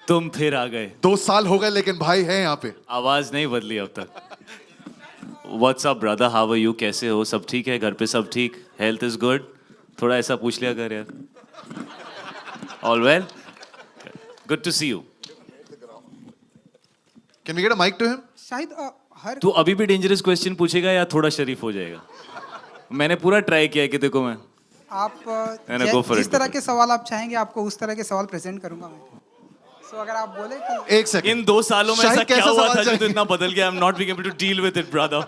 तुम फिर आ गए। 2 साल हो गए लेकिन भाई है यहाँ पे। आवाज नहीं बदली अब तक। What's up brother, how are you? कैसे हो? सब ठीक है? घर पे सब ठीक? Health is good? थोड़ा ऐसा पूछ लिया कर यार। All well? Good to see you. Can we get a mic to him? शायद हर तू अभी भी डेंजरस क्वेश्चन पूछेगा या थोड़ा शरीफ हो जाएगा? मैंने पूरा ट्राई किया है कि देखो मैं आप go for it, जिस go तरह for के सवाल आप चाहेंगे आपको उस तरह के सवाल प्रेजेंट करूंगा मैं। सो अगर आप बोले कि 1 सेकंड। इन 2 सालों में शाहिद, ऐसा क्या कैसा हुआ सवाल था जो चाहिए? तो इतना बदल गया? I am not being able to deal with it brother.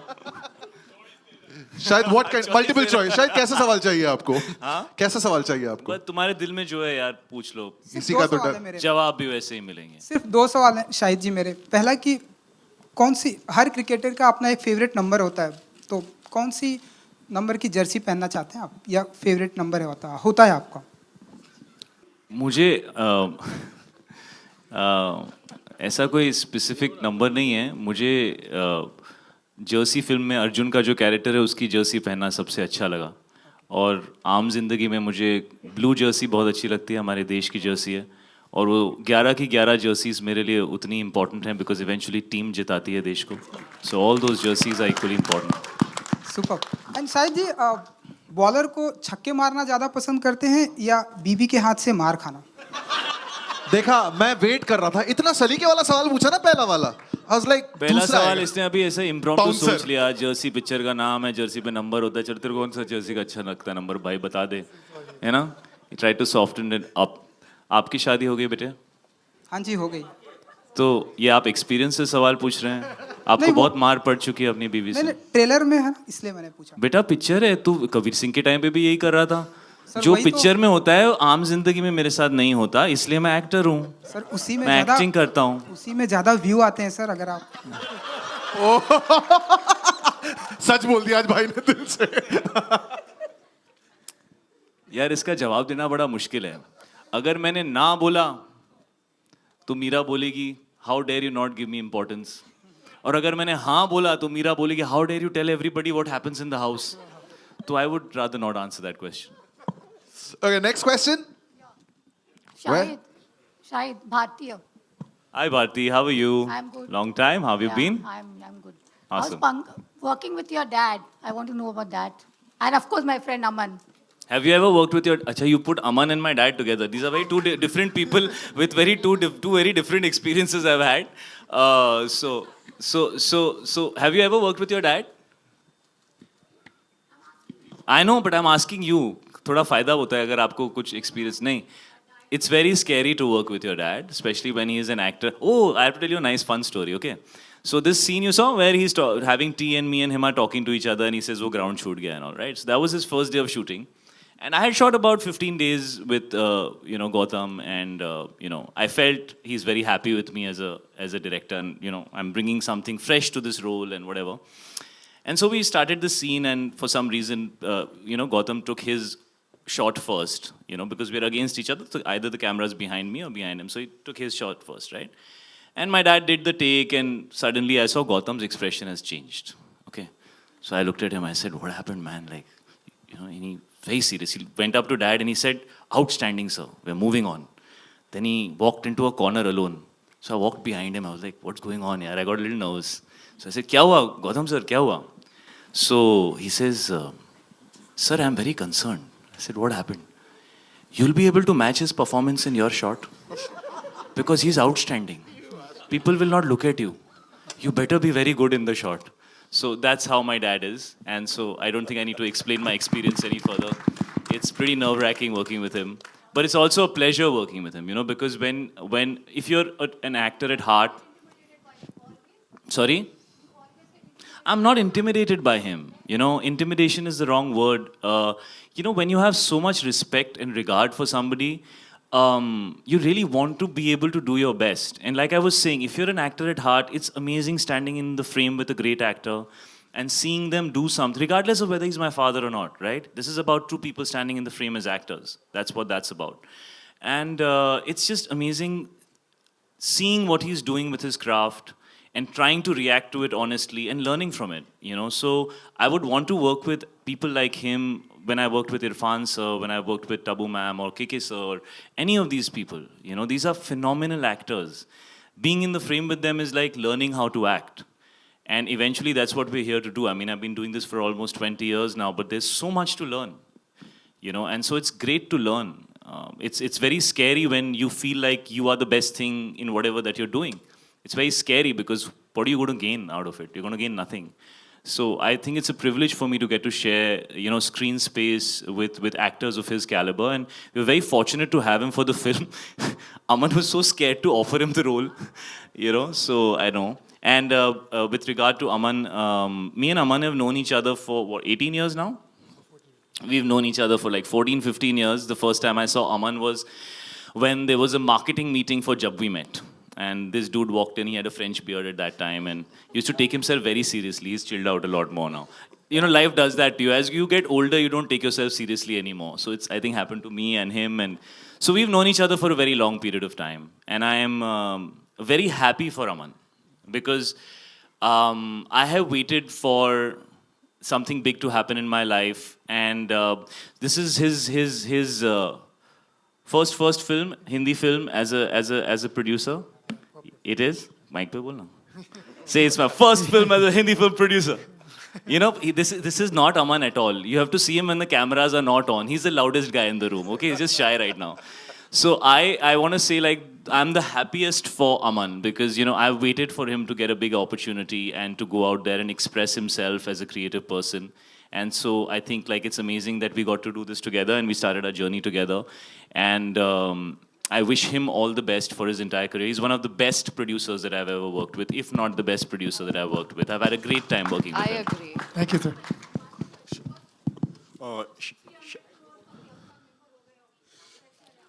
शायद व्हाट काइंड मल्टीपल चॉइस। शायद कैसा सवाल चाहिए आपको? हाँ? कैसा सवाल चाहिए आपको? बस तुम्हारे दिल में जो है यार पूछ लो, सिर्फ इसी दो का तो सवाल डर। है मेरे। जवाब भी वैसे ही मिलेंगे। सिर्फ 2 सवाल हैं शाहिद जी मेरे। पहला कि कौन सी, हर क्रिकेटर का अपना एक फेवरेट नंबर होता है, तो कौन सी नंबर की जर्सी पहनना चाहते हैं आप, या फेवरेट नंबर होता है आपका? मुझे ऐसा कोई स्पेसिफिक नंबर नहीं है। मुझे जर्सी फिल्म में अर्जुन का जो कैरेक्टर है उसकी जर्सी पहनना सबसे अच्छा लगा, और आम जिंदगी में मुझे ब्लू जर्सी बहुत अच्छी लगती है, हमारे देश की जर्सी है, और वो 11 की 11 जर्सीज मेरे लिए उतनी इंपॉर्टेंट हैं बिकॉज इवेंचुअली टीम जिताती है देश को। So all those jerseys are equally important. Super. And Shahid ji, bowler को छक्के मारना ज़्यादा पसंद करते हैं या बीबी के हाथ से मार खाना? देखा, मैं वेट कर रहा था। इतना सलीके वाला सवाल पूछा ना पहला वाला। I was like, पहला दूसरा सवाल आएगा। इसने अभी ऐसे इम्प्रॉम्प्टू Bouncer. सोच लिया। जर्सी पिक्चर का नाम है, जर्सी पे नंबर होता है, चल तेरे को कौन सा जर्सी का अच्छा लगता है नंबर, भाई बता दे, है ना? Try to soften it up. आपकी शादी हो गई बेटे? हाँ जी, हो गई। तो ये आप एक्सपीरियंस से सवाल पूछ रहे हैं? आपको नहीं, वो- बहुत मार पड़ चुकी है अपनी बीवी मैंने से? ट्रेलर में है ना, इसलिए मैंने पूछा। बेटा पिक्चर है, तू कबीर सिंह के टाइम पे भी यही कर रहा था। सर, जो वही तो- पिक्चर में होता है वो आम जिंदगी में मेरे साथ नहीं होता, इसलिए मैं एक्टर हूँ, सर उसी में मैं ज़्यादा एक्टिंग करता हूँ। उसी में ज़्यादा व्यू आते हैं सर, अगर आप सच बोल दिया आज भाई ने दिल से। यार इसका जवाब देना बड़ा मुश्किल है। अगर मैंने ना बोला तो मीरा बोलेगी how dare you not give me importance, और अगर मैंने हाँ बोला तो मीरा बोलेगी how dare you tell everybody what happens in the house. तो I would rather not answer that question. Okay, next question. Shahid. Shahid, Bhartiya. Hi Bharti, how are you? I'm good. Long time, how have you Yeah, been? I'm good. Awesome. How's working with your dad? I want to know about that. And of course, my friend Aman. Have you ever worked with your? Acha, you put Aman and my dad together. These are very two different people with two very different experiences I've had. So, have you ever worked with your dad? I know, but I'm asking you. थोड़ा फायदा होता है अगर आपको कुछ experience नहीं. It's very scary to work with your dad, especially when he is an actor. Oh, I have to tell you a nice fun story, okay? So this scene you saw where he's having tea and me and him are talking to each other and he says, "Oh, ground shoot gaya," and all, right? So that was his first day of shooting. And I had shot about 15 days with, Gautam, and, I felt he's very happy with me as a director, and, I'm bringing something fresh to this role and whatever. And so we started the scene, and for some reason, Gautam took his shot first, because we're against each other, so either the camera's behind me or behind him. So he took his shot first, right? And my dad did the take, and suddenly I saw Gautam's expression has changed. Okay. So I looked at him, I said, "What happened, man?" And he, very serious, he went up to dad and he said, "Outstanding, sir. We're moving on." Then he walked into a corner alone. So I walked behind him. I was like, "What's going on here?" I got a little nervous. So I said, "Kya hua, Gautam sir, kya hua?" So he says, "Sir, I'm very concerned." I said, "What happened?" "You'll be able to match his performance in your shot because he's outstanding. People will not look at you. You better be very good in the shot." So that's how my dad is. And so I don't think I need to explain my experience any further. It's pretty nerve-wracking working with him. But it's also a pleasure working with him, because if you're an actor at heart... Sorry? I'm not intimidated by him. Intimidation is the wrong word. When you have so much respect and regard for somebody, you really want to be able to do your best. And like I was saying, if you're an actor at heart, it's amazing standing in the frame with a great actor and seeing them do something, regardless of whether he's my father or not, right? This is about two people standing in the frame as actors. That's what that's about. And it's just amazing seeing what he's doing with his craft and trying to react to it honestly and learning from it. So I would want to work with people like him when I worked with Irfan sir, when I worked with Tabu ma'am or Kiki sir, or any of these people, you know, these are phenomenal actors. Being in the frame with them is like learning how to act. And eventually that's what we're here to do. I mean, I've been doing this for almost 20 years now, but there's so much to learn, you know, and so it's great to learn. It's very scary when you feel like you are the best thing in whatever that you're doing. It's very scary because what are you going to gain out of it? You're going to gain nothing. So I think it's a privilege for me to get to share, you know, screen space with actors of his caliber, and we're very fortunate to have him for the film. Aman was so scared to offer him the role, you know. So I know. And with regard to Aman, me and Aman have known each other for what, 18 years now. We've known each other for like 14, 15 years. The first time I saw Aman was when there was a marketing meeting for Jab We Met. And this dude walked in, he had a French beard at that time and used to take himself very seriously. He's chilled out a lot more now. You know, life does that to you. As you get older, you don't take yourself seriously anymore. So it's, I think, happened to me and him. And so we've known each other for a very long period of time. And I am very happy for Aman because I have waited for something big to happen in my life. And this is his first film, Hindi film, as a producer. It is? Mic pe bolna. Say it's my first film as a Hindi film producer. You know, this is not Aman at all. You have to see him when the cameras are not on. He's the loudest guy in the room, okay? He's just shy right now. So I want to say, like, I'm the happiest for Aman because, you know, I've waited for him to get a big opportunity and to go out there and express himself as a creative person. And so I think, like, it's amazing that we got to do this together and we started our journey together. And I wish him all the best for his entire career. He's one of the best producers that I've ever worked with, if not the best producer that I've worked with. I've had a great time working with I him. agree. Thank you, sir.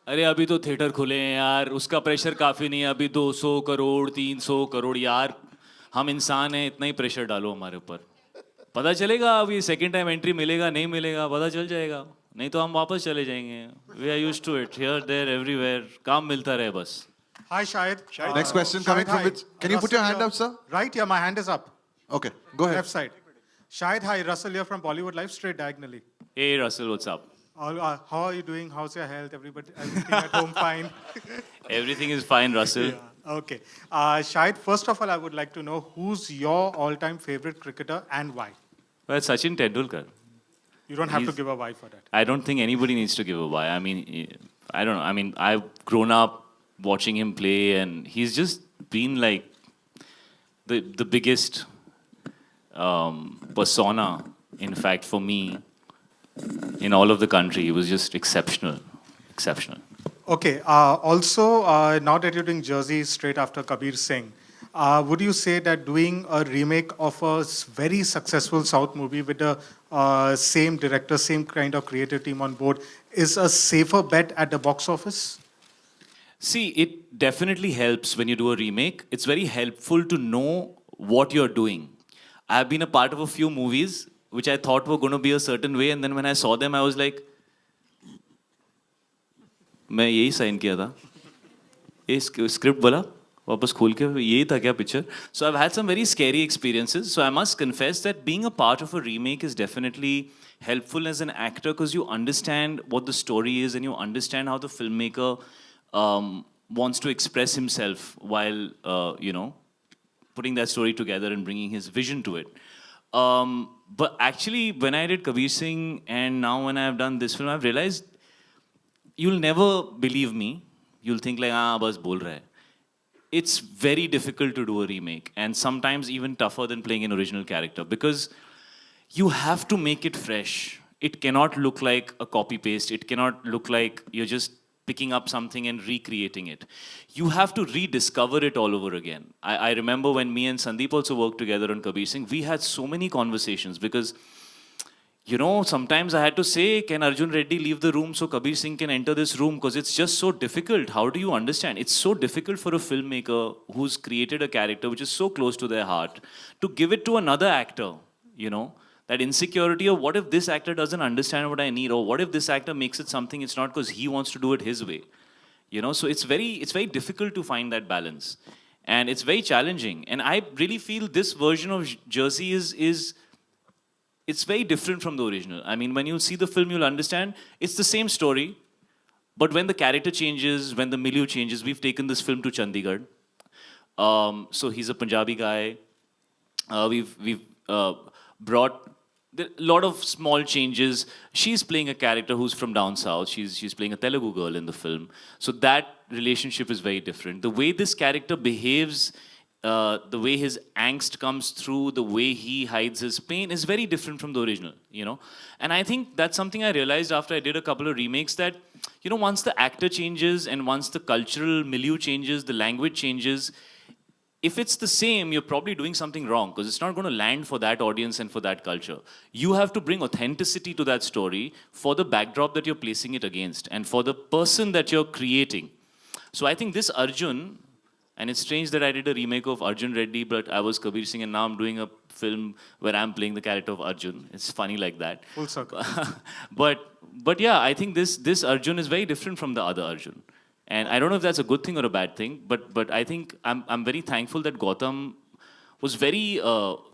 अरे अभी तो theatre खुले हैं यार, उसका pressure काफ़ी नहीं है, अभी 200 करोड़ 300 करोड़ यार, हम इंसान हैं, इतना ही प्रेशर डालो हमारे ऊपर. पता चलेगा अभी सेकंड टाइम एंट्री मिलेगा नहीं मिलेगा, पता चल जाएगा, नहीं तो हम वापस चले जाएंगे. We are used to it, here there everywhere, काम मिलता रहे बस. Hi, Shahid. Next question coming from which? Can you put your hand up, sir? Right, yeah, my hand is up. Okay, go ahead. Left side. Shahid, hi, Russell here from Bollywood Live, straight diagonally. Hey Russell, what's up? How are you doing? How's your health? Everything at home fine? Everything is fine, Russell. Yeah, okay. Shahid, first of all, I would like to know who's your all-time favorite cricketer and why? Well, Sachin Tendulkar. You don't have to He's- give a why for that. I don't think anybody needs to give a why. I mean, I don't know. I mean, I've grown up watching him play, and he's just been like the biggest persona, in fact, for me, in all of the country. He was just exceptional, exceptional. Okay. Also, now that you're doing Jersey straight after Kabir Singh, would you say that doing a remake of a very successful South movie with the same director, same kind of creative team on board is a safer bet at the box office? See, it definitely helps when you do a remake. It's very helpful to know what you're doing. I've been a part of a few movies which I thought were going to be a certain way, and then when I saw them, I was like, मैं यही sign किया था. ये script बोला वापस खोल के यही था क्या picture. So I've had some very scary experiences. So I must confess that being a part of a remake is definitely helpful as an actor because you understand what the story is and you understand how the filmmaker wants to express himself while you know, putting that story together and bringing his vision to it. But actually, when I did Kabir Singh and now when I've done this film, I've realized you'll never believe me. You'll think like, bas bol raha hai. It's very difficult to do a remake, and sometimes even tougher than playing an original character because you have to make it fresh. It cannot look like a copy paste. It cannot look like you're just picking up something and recreating it. You have to rediscover it all over again. I remember when me and Sandeep also worked together on Kabir Singh, we had so many conversations because, you know, sometimes I had to say, can Arjun Reddy leave the room so Kabir Singh can enter this room? Because it's just so difficult. How do you understand? It's so difficult for a filmmaker who's created a character which is so close to their heart to give it to another actor, you know? That insecurity of what if this actor doesn't understand what I need, or what if this actor makes it something it's not because he wants to do it his way, you know. So it's very difficult to find that balance, and it's very challenging. And I really feel this version of Jersey is it's very different from the original. I mean, when you see the film, you'll understand it's the same story, but when the character changes, when the milieu changes, we've taken this film to Chandigarh. So he's a Punjabi guy. We've brought a lot of small changes. She's playing a character who's from down south. She's playing a Telugu girl in the film. So that relationship is very different. The way this character behaves, the way his angst comes through, the way he hides his pain is very different from the original, you know. And I think that's something I realized after I did a couple of remakes, that, you know, once the actor changes and once the cultural milieu changes, the language changes, if it's the same, you're probably doing something wrong, because it's not going to land for that audience and for that culture. You have to bring authenticity to that story for the backdrop that you're placing it against and for the person that you're creating. So I think this Arjun, and it's strange that I did a remake of Arjun Reddy, but I was Kabir Singh, and now I'm doing a film where I'm playing the character of Arjun. It's funny like that. Full circle. but yeah, I think this Arjun is very different from the other Arjun. And I don't know if that's a good thing or a bad thing, but I think I'm very thankful that Gautam was very,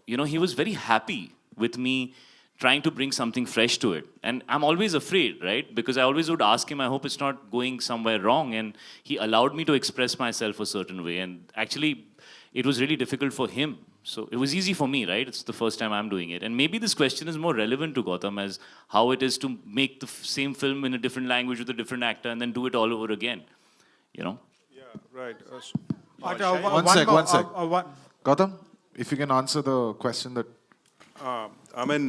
he was very happy with me trying to bring something fresh to it. And I'm always afraid, right? Because I always would ask him, I hope it's not going somewhere wrong. And he allowed me to express myself a certain way. And actually, it was really difficult for him. So it was easy for me, right? It's the first time I'm doing it. And maybe this question is more relevant to Gautam as how it is to make the same film in a different language with a different actor and then do it all over again. You know? Yeah, right. One sec. Gautam, if you can answer the question that... I mean,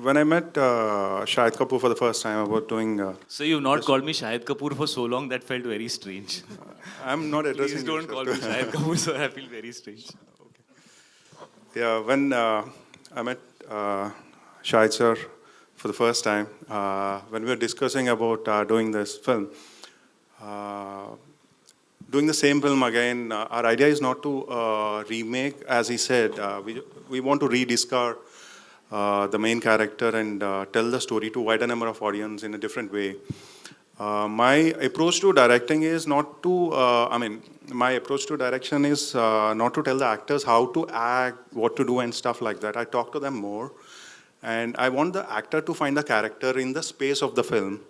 when I met Shahid Kapoor for the first time about doing... So you've not called me Shahid Kapoor for so long, that felt very strange. I'm not addressing Please don't call me Shahid Kapoor, so I feel very strange. Yeah, when I met Shahid sir for the first time, when we were discussing about doing this film, doing the same film again, our idea is not to remake, as he said. We want to rediscover the main character and tell the story to a wider number of audience in a different way. My approach to directing is not to, my approach to direction is not to tell the actors how to act, what to do and stuff like that. I talk to them more. And I want the actor to find the character in the space of the film.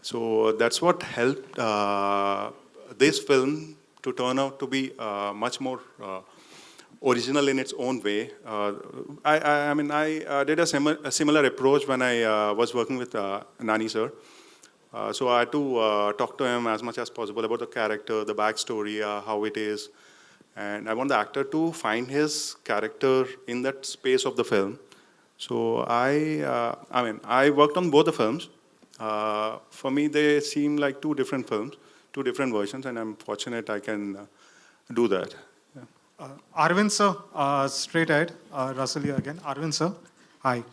So that's what helped this film to turn out to be much more original in its own way. I did a similar approach when I was working with Nani sir. So I had to talk to him as much as possible about the character, the backstory, how it is. And I want the actor to find his character in that space of the film. So I worked on both the films. For me, they seem like two different films, two different versions, and I'm fortunate I can do that. Yeah. Arvind sir, straight ahead, Russell here again. Arvind sir, hi.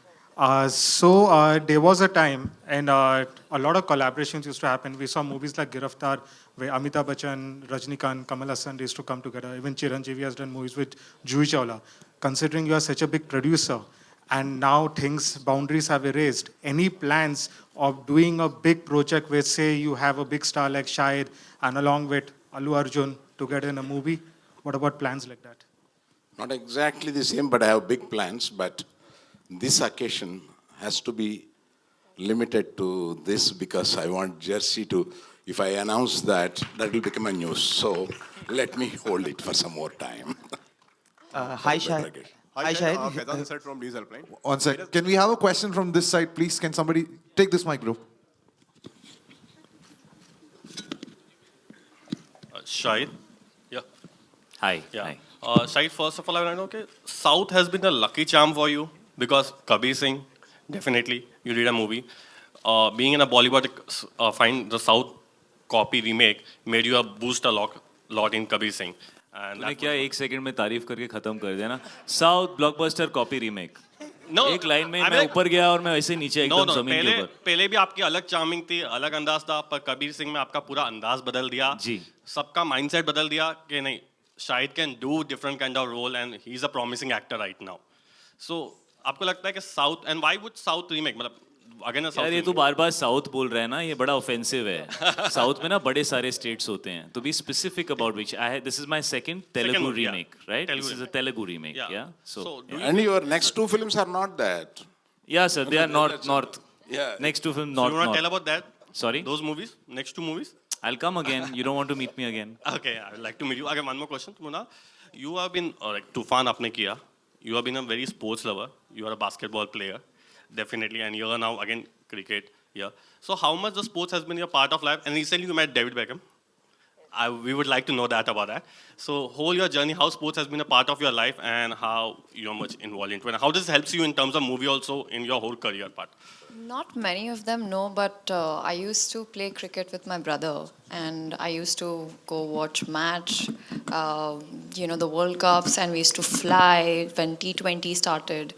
So there was a time, and a lot of collaborations used to happen. We saw movies like Giraftar, where Amitabh Bachchan, Rajnikant, Kamal Hassan used to come together. Even Chiranjeevi has done movies with Juhi Chawla. Considering you are such a big producer, and now boundaries have erased, any plans of doing a big project where, say, you have a big star like Shahid and along with Allu Arjun together in a movie? What about plans like that? Not exactly the same, but I have big plans. But this occasion has to be limited to this because I want Jersey to, if I announce that, that will become a news. So let me hold it for some more time. Hi, Shahid. Hi, Shahid. Faizan Sir from News Helpline. One sec. Can we have a question from this side, please? Can somebody take this mic, bro? Shahid. Yeah. Hi. Yeah. Hi. Shahid, first of all, I want to know, okay, South has been a lucky charm for you because Kabir Singh, definitely, you did a movie. Being in a Bollywood, find the South copy remake made you a boost a lot in Kabir Singh. And तूने क्या एक second में तारीफ करके खत्म कर दिया ना? South blockbuster copy remake. No, एक लाइन में I मैं mean, ऊपर गया और मैं वैसे नीचे एकदम जमीन के ऊपर. पहले भी आपकी अलग चार्मिंग थी, अलग अंदाज था, पर कबीर सिंह में आपका पूरा अंदाज बदल दिया. जी. सबका माइंडसेट बदल दिया कि नहीं, Shahid can do different kind of role and he's a promising actor right now. So आपको लगता है कि South, and why would South remake, मतलब again a South यार ये film. तो बार बार साउथ बोल रहा है ना, ये बड़ा ऑफेंसिव है. साउथ में ना बड़े सारे स्टेट्स होते हैं. तो be specific about which this is my second Telugu movie, yeah. Remake, right? Telugu this is a remake. Telugu remake, या? So do you And your next two films are not that. Yeah, sir, they are north. Yeah. Next two film so you want to north. tell about that? Sorry? Those movies, next two movies. I'll come again. You don't want to meet me again. Okay, I would like to meet you. Again, one more question, Mona. You have been like Tufan आपने किया. You have been a very sports lover. You are a basketball player, definitely, and you are now again cricket. Yeah. So how much the sports has been your part of life? And recently you met David Beckham. We would like to know that about that. So whole your journey, how sports has been a part of your life, and how you're much involved into it. And how this helps you in terms of movie also in your whole career part. Not many of them know, but I used to play cricket with my brother, and I used to go watch match, the World Cups, and we used to fly when T20 started.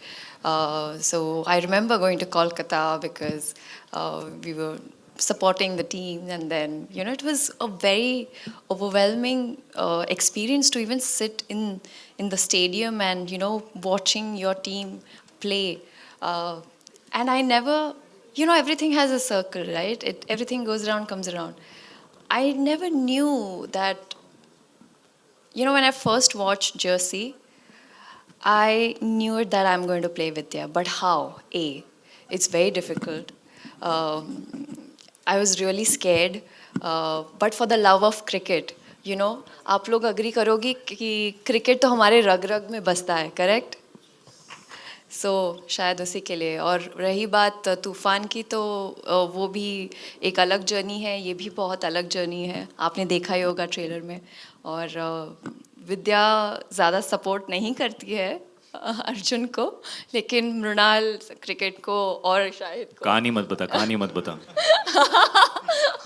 So I remember going to Kolkata because we were supporting the team, and then it was a very overwhelming experience to even sit in the stadium and watching your team play. And I never, everything has a circle, right? Everything goes around, comes around. I never knew that, when I first watched Jersey, I knew it that I'm going to play Vidya. But how? It's very difficult. I was really scared. But for the love of cricket, आप लोग agree करोगी कि cricket तो हमारे रग रग में बसता है, करेक्ट? सो शायद उसी के लिए. और रही बात तूफ़ान की, तो वो भी एक अलग जर्नी है, ये भी बहुत अलग जर्नी है. आपने देखा ही होगा ट्रेलर में. और विद्या ज़्यादा सपोर्ट नहीं करती है अर्जुन को, लेकिन मृणाल क्रिकेट को और शाहिद को कहानी मत बता.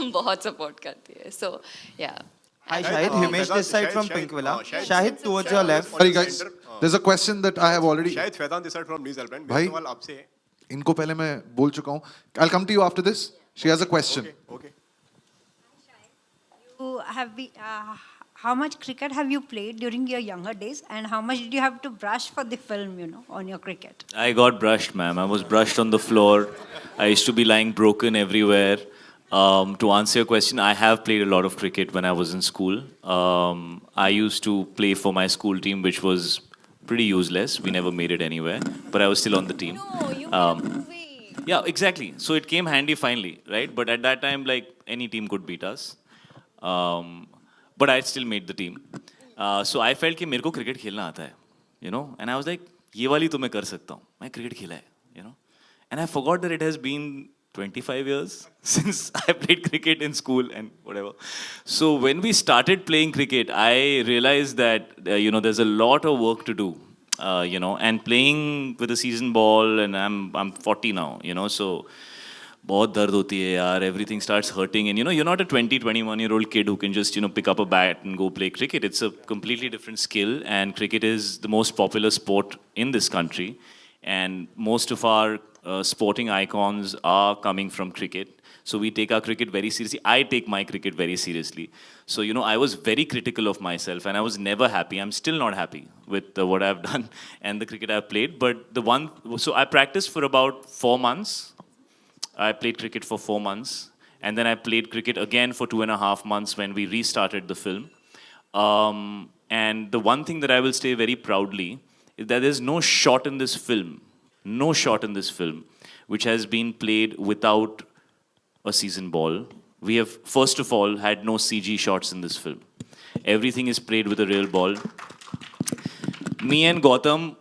बहुत सपोर्ट करती है. सो या. Hi Shahid, Himesh this side from Pinkvilla. Shahid towards your left. Sorry guys, there's a question that I have already. शायद Faizan this side from news Albert. भाई, मेरा सवाल आपसे है. इनको पहले मैं बोल चुका हूँ. I'll come to you after this. She has a question. Okay. You have how much cricket have you played during your younger days, and how much did you have to brush for the film, on your cricket? I got brushed, ma'am. I was brushed on the floor. I used to be lying broken everywhere. To answer your question, I have played a lot of cricket when I was in school. I used to play for my school team, which was pretty useless. We never made it anywhere, but I was still on the team. No, you made a movie. Yeah, exactly. So it came handy finally, right? But at that time, like, any team could beat us. But I still made the team. So I felt कि मेरे को cricket खेलना आता है, And I was like, ये वाली तो मैं कर सकता हूँ. मैं cricket खेला है, And I forgot that it has been 25 years since I played cricket in school and whatever. So when we started playing cricket, I realized that, there's a lot of work to do, and playing with a season ball, and I'm 40 now, so बहुत दर्द होती है यार. Everything starts hurting, and you're not a 21-year-old kid who can just pick up a bat and go play cricket. It's a completely different skill, and cricket is the most popular sport in this country, and most of our sporting icons are coming from cricket. So we take our cricket very seriously. I take my cricket very seriously. So, I was very critical of myself, and I was never happy. I'm still not happy with what I've done and the cricket I've played. But so I practiced for about 4 months. I played cricket for 4 months. And then I played cricket again for 2.5 months when we restarted the film. And the one thing that I will say very proudly is that there's no shot in this film, which has been played without a season ball. We have, first of all, had no CG shots in this film. Everything is played with a real ball. Me and Gautam,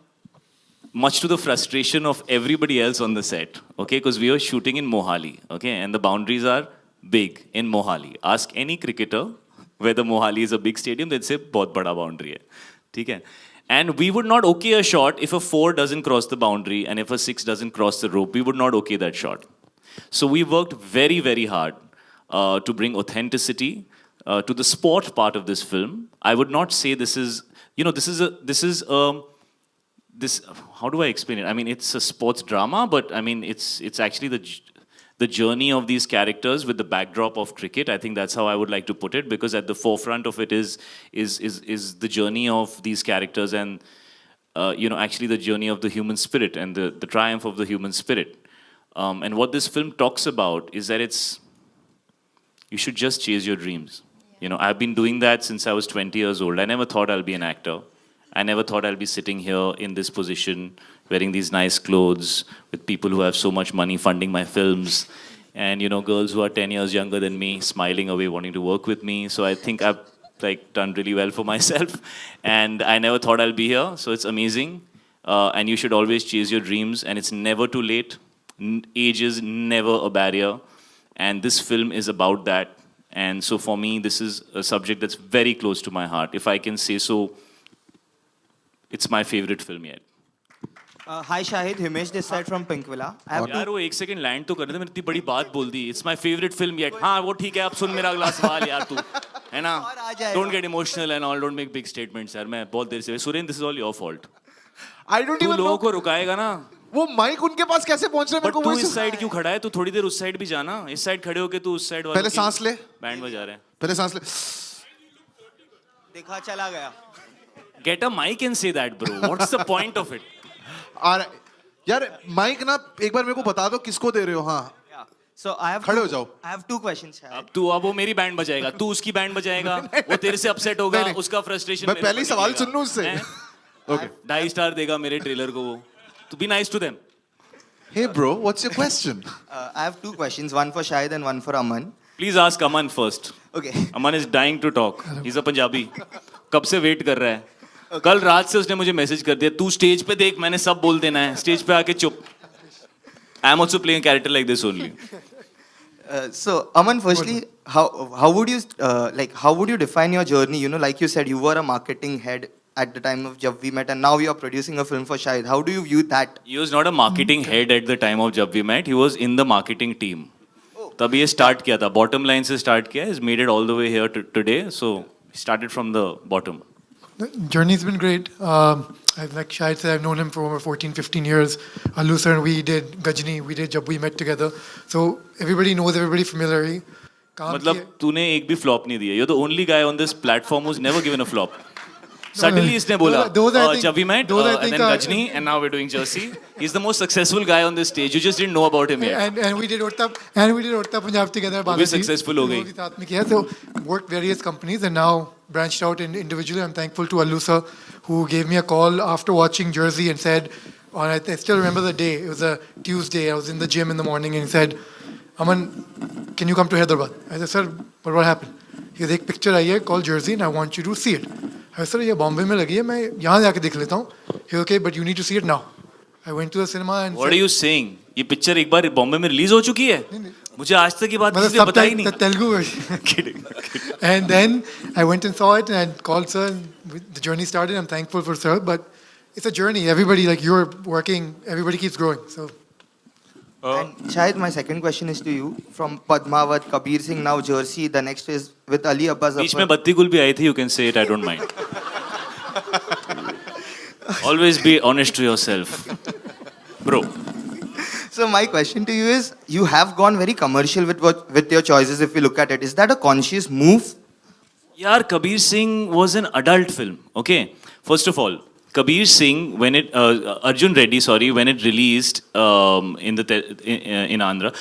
much to the frustration of everybody else on the set, okay, because we were shooting in Mohali, okay, and the boundaries are big in Mohali. Ask any cricketer whether Mohali is a big stadium, they'd say, बहुत बड़ा boundary है, ठीक है? And we would not okay a shot if a 4 doesn't cross the boundary and if a 6 doesn't cross the rope. We would not okay that shot. So we worked very, very hard to bring authenticity to the sport part of this film. I would not say this is, how do I explain it? I mean, it's a sports drama, but I mean, it's actually the journey of these characters with the backdrop of cricket. I think that's how I would like to put it, because at the forefront of it is the journey of these characters and, actually the journey of the human spirit and the triumph of the human spirit. And what this film talks about is that you should just chase your dreams. You know, I've been doing that since I was 20 years old. I never thought I'll be an actor. I never thought I'll be sitting here in this position, wearing these nice clothes, with people who have so much money funding my films, and you know, girls who are 10 years younger than me, smiling away, wanting to work with me. So I think I've done really well for myself, and I never thought I'll be here. So it's amazing, and you should always chase your dreams, and it's never too late. Age is never a barrier, and this film is about that. And so for me, this is a subject that's very close to my heart. If I can say so, it's my favorite film yet. Hi Shahid, Himesh this side from Pinkvilla. I have यार वो एक second land तो करने दे, मैंने इतनी बड़ी बात बोल दी. It's my favorite film yet. हाँ वो ठीक है, अब सुन मेरा अगला सवाल यार तू, है ना? Don't get emotional and all, don't make big statements यार. मैं बहुत देर से Suren, this is all your fault. I don't तू even लोगों know. को रुकाएगा ना. वो माइक उनके पास कैसे पहुंच रहा है मेरे बट को तू वही इस साइड क्यों खड़ा है? तू थोड़ी देर उस साइड भी जाना. इस साइड खड़े होके तू उस साइड वाले पहले सांस ले. बैंड बजा रहे हैं. पहले सांस ले. देखा चला गया. Get a mic and say that, bro. What's the point of it? और यार माइक ना एक बार मेरे को बता दो किसको दे रहे हो. हाँ So I have खड़े हो जाओ. I have two questions. Shahid. अब वो मेरी बैंड बजाएगा, तू उसकी बैंड बजाएगा, वो तेरे से अपसेट होगा, नहीं, नहीं. उसका फ्रस्ट्रेशन. मैं पहले ही सवाल सुन लूं उससे. Okay. 2.5 स्टार देगा मेरे ट्रेलर को वो. तो be nice to them. Hey bro, what's your question? I have two questions, one for Shahid and one for Aman. Please ask Aman first. Okay. Aman is dying to talk. He's a Punjabi. कब से wait कर रहा है? कल रात से उसने मुझे मैसेज कर दिया, तू स्टेज पे देख, मैंने सब बोल देना है, स्टेज पे आके चुप. I am also playing a character like this only. So Aman, firstly, how would you how would you define your journey? You know, like you said, you were a marketing head at the time of Jab We Met, and now you are producing a film for Shahid. How do you view that? He was not a marketing head at the time of Jab We Met. He was in the marketing team. तभी ये start किया था. Bottom line से start किया. He's made it all the way here today. So he started from the bottom. The journey's been great. Like Shahid said, I've known him for over 14, 15 years. Allu sir and we did Gajni, we did Jab We Met together. So everybody knows, everybody familiar. मतलब तूने एक भी flop नहीं दिया. You're the only guy on this platform who's never given a flop. Suddenly इसने बोला, Jab We Met, and then Gajni, and now we're doing Jersey. He's the most successful guy on this stage. You just didn't know about him yet. And we did Urta Punjab together. वो भी successful हो गई. साथ में किया. So worked various companies and now branched out individually. I'm thankful to Allu sir who gave me a call after watching Jersey and said, I still remember the day. It was a Tuesday. I was in the gym in the morning and he said, Aman, can you come to Hyderabad? I said, sir, but what happened? He said, एक picture आई है called Jersey and I want you to see it. I said, ये बॉम्बे में लगी है, मैं यहाँ जाके देख लेता हूँ. He said, okay, but you need to see it now. I went to the cinema and What are you saying? ये पिक्चर एक बार बॉम्बे में रिलीज हो चुकी है? मुझे आज तक ये बात किसी ने बताई नहीं. Telugu version. Kidding. And then I went and saw it and I called sir and the journey started. I'm thankful for sir, but it's a journey. Everybody, like you're working, everybody keeps growing. So. And Shahid, my second question is to you. From Padmavat, Kabir Singh, now Jersey. The next is with Ali Abbas. बीच में बत्ती गुल भी आई थी. You can say it. I don't mind. Always be honest to yourself, bro. So my question to you is, you have gone very commercial with your choices. If you look at it, is that a conscious move? यार Kabir Singh was an adult film. Okay, first of all, Kabir Singh, when it Arjun Reddy, sorry, when it released in Andhra,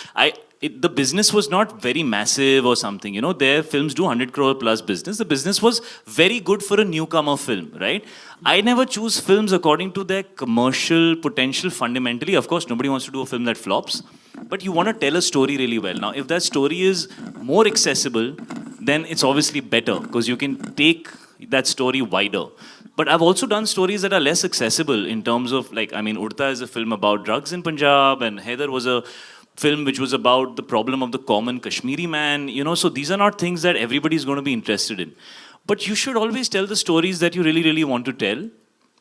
the business was not very massive or something. You know, their films do 100 crore plus business. The business was very good for a newcomer film, right? I never choose films according to their commercial potential fundamentally. Of course, nobody wants to do a film that flops, but you want to tell a story really well. Now, if that story is more accessible, then it's obviously better because you can take that story wider. But I've also done stories that are less accessible in terms of, like, I mean, Urta is a film about drugs in Punjab, and Haider was a film which was about the problem of the common Kashmiri man, you know, so these are not things that everybody is going to be interested in. But you should always tell the stories that you really, really want to tell.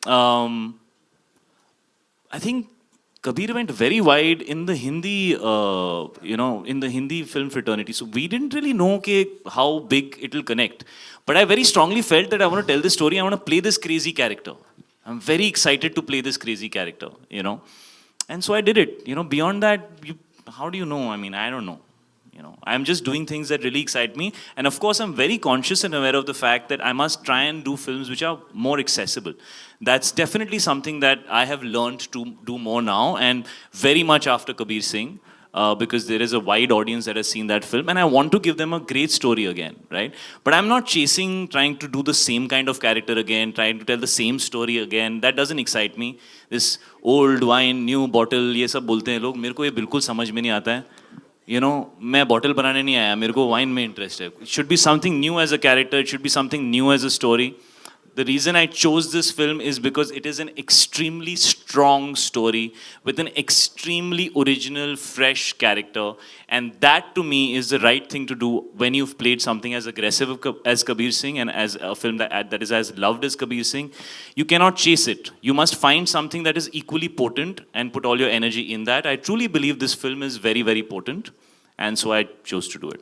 I think Kabir went very wide in the Hindi, in the Hindi film fraternity. So we didn't really know how big it will connect. But I very strongly felt that I want to tell this story. I want to play this crazy character. I'm very excited to play this crazy character, you know. And so I did it. You know, beyond that, how do you know? I mean, I don't know. You know, I'm just doing things that really excite me, and of course, I'm very conscious and aware of the fact that I must try and do films which are more accessible. That's definitely something that I have learned to do more now, and very much after Kabir Singh, because there is a wide audience that has seen that film, and I want to give them a great story again, right? But I'm not chasing, trying to do the same kind of character again, trying to tell the same story again. That doesn't excite me. This old wine, new bottle, ये सब बोलते हैं लोग, मेरे को ये बिल्कुल समझ में नहीं आता है. You know, मैं बॉटल बनाने नहीं आया, मेरे को वाइन में इंटरेस्ट है. It should be something new as a character, it should be something new as a story. The reason I chose this film is because it is an extremely strong story with an extremely original, fresh character, and that to me is the right thing to do when you've played something as aggressive as Kabir Singh and as a film that is as loved as Kabir Singh. You cannot chase it. You must find something that is equally potent and put all your energy in that. I truly believe this film is very, very potent, and so I chose to do it.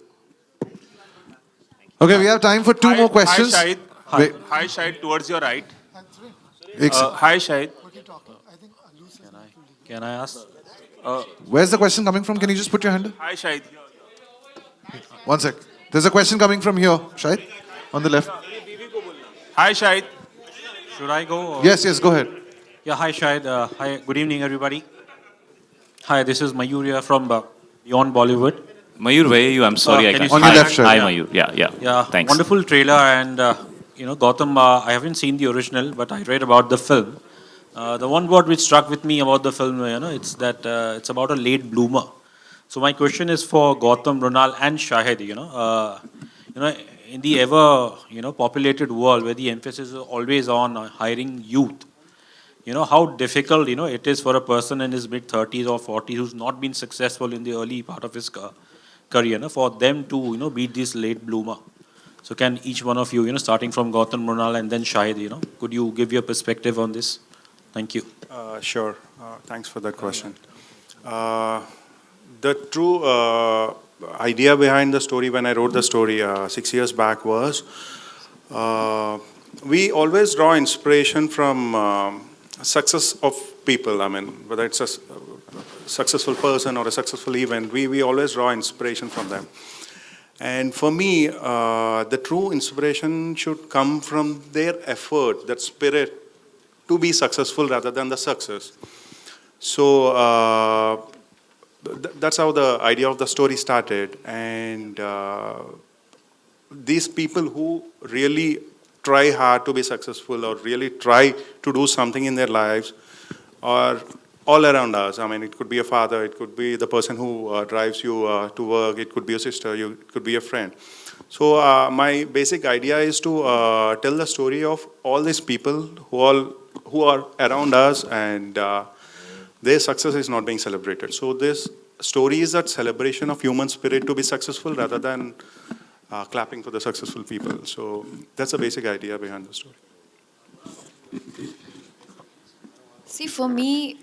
Okay, we have time for two more questions. Hi, Shahid. Wait. Hi, Shahid, towards your right. एक sec. Hi, Shahid. Can I ask? Where's the question coming from? Can you just put your hand up? Hi, Shahid. One sec. There's a question coming from here, Shahid, on the left. Hi, Shahid. Should I go? Or? Yes, yes, go ahead. Yeah, hi Shahid. Hi, good evening everybody. Hi, this is Mayur from Beyond Bollywood. Mayur, where are you? I'm sorry, I can you can't. On your left, Hi, Shahid. Mayur. Yeah. Yeah, Thanks. wonderful trailer and you know Gautam. I haven't seen the original, but I read about the film. The one word which struck with me about the film, you know, it's that it's about a late bloomer. So my question is for Gautam, Runal, and Shahid. You know, in the ever populated world where the emphasis is always on hiring youth, you know how difficult it is for a person in his mid 30s or 40s who's not been successful in the early part of his career, for them to beat this late bloomer. So can each one of you, starting from Gautam, Mronal, and then Shahid, could you give your perspective on this? Thank you. Sure. Thanks for that question. The true idea behind the story when I wrote the story 6 years back was we always draw inspiration from success of people. I mean, whether it's a successful person or a successful event, we always draw inspiration from them. And for me, the true inspiration should come from their effort, that spirit to be successful rather than the success. So that's how the idea of the story started. And these people who really try hard to be successful or really try to do something in their lives are all around us. I mean, it could be a father, it could be the person who drives you to work, it could be a sister, it could be a friend. So my basic idea is to tell the story of all these people who are around us, and their success is not being celebrated. So this story is that celebration of human spirit to be successful rather than clapping for the successful people. So that's the basic idea behind the story. See, for me,